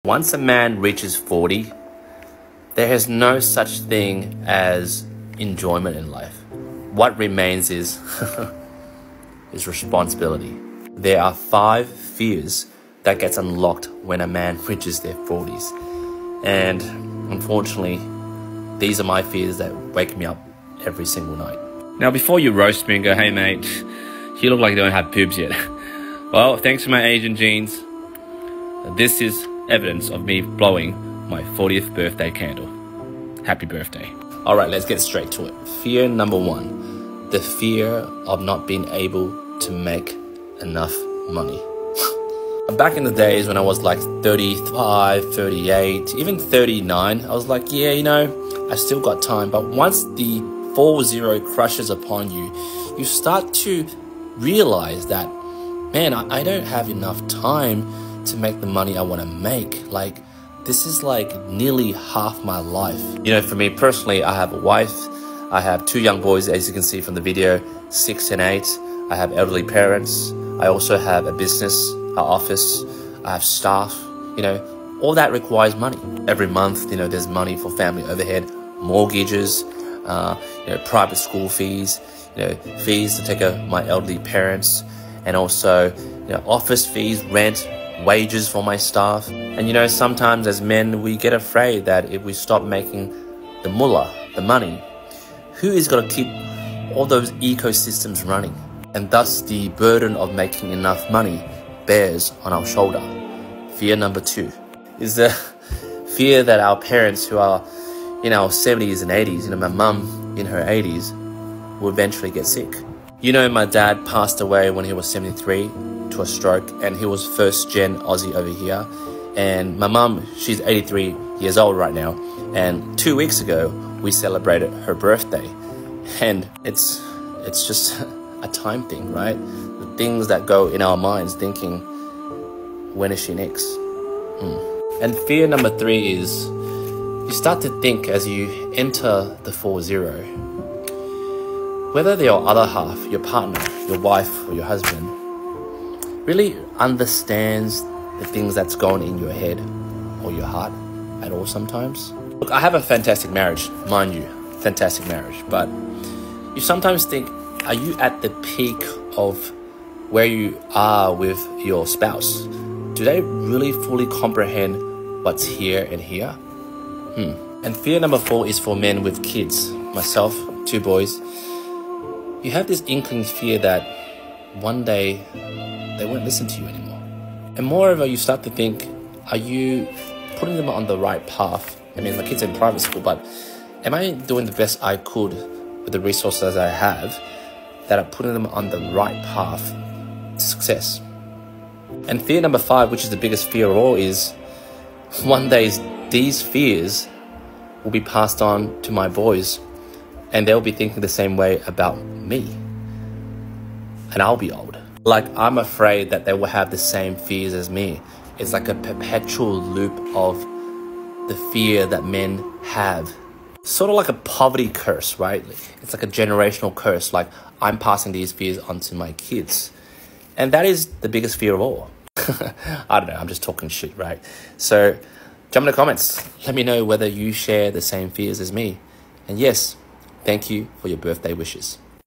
Once a man reaches 40, there is no such thing as enjoyment in life. What remains is responsibility. There are 5 fears that gets unlocked when a man reaches their 40s. And unfortunately, these are my fears that wake me up every single night. Now, before you roast me and go, hey mate, you look like you don't have pubes yet. Well, thanks to my Asian genes, this is evidence of me blowing my 40th birthday candle. Happy birthday. All right, let's get straight to it. Fear number 1, the fear of not being able to make enough money. Back in the days when I was like 35, 38, even 39, I was like, yeah, you know, I still got time. But once the 40 crushes upon you, you start to realize that, man, I don't have enough time to make the money I want to make. Like, this is like nearly half my life. You know, for me personally, I have a wife, I have 2 young boys, as you can see from the video, 6 and 8. I have elderly parents. I also have a business, an office. I have staff. You know, all that requires money. Every month, you know, there's money for family overhead, mortgages, you know, private school fees, you know, fees to take care of my elderly parents, and also, you know, office fees, rent, wages for my staff. And you know, sometimes as men, we get afraid that if we stop making the mullah, the money, who is going to keep all those ecosystems running? And thus the burden of making enough money bears on our shoulder. Fear number 2 is the fear that our parents who are in our 70s and 80s, you know, my mum in her 80s, will eventually get sick. You know, my dad passed away when he was 73 to a stroke, and he was first gen Aussie over here. And my mum, she's 83 years old right now, and 2 weeks ago we celebrated her birthday. And it's just a time thing, right? The things that go in our minds, thinking, when is she next? And fear number 3 is you start to think as you enter the 40, whether your other half, your partner, your wife or your husband, really understands the things that's going in your head or your heart at all sometimes. Look, I have a fantastic marriage, mind you, fantastic marriage, but you sometimes think, are you at the peak of where you are with your spouse? Do they really fully comprehend what's here and here? And fear number 4 is for men with kids. Myself, 2 boys. You have this inkling fear that one day they won't listen to you anymore. And moreover, you start to think, are you putting them on the right path? I mean, my kids are in private school, but am I doing the best I could with the resources I have that are putting them on the right path to success? And fear number 5, which is the biggest fear of all, is one day these fears will be passed on to my boys, and they'll be thinking the same way about me. And I'll be old. Like, I'm afraid that they will have the same fears as me. It's like a perpetual loop of the fear that men have. Sort of like a poverty curse, right? It's like a generational curse. Like, I'm passing these fears onto my kids. And that is the biggest fear of all. I don't know, I'm just talking shit, right? So jump in the comments. Let me know whether you share the same fears as me. And yes, thank you for your birthday wishes.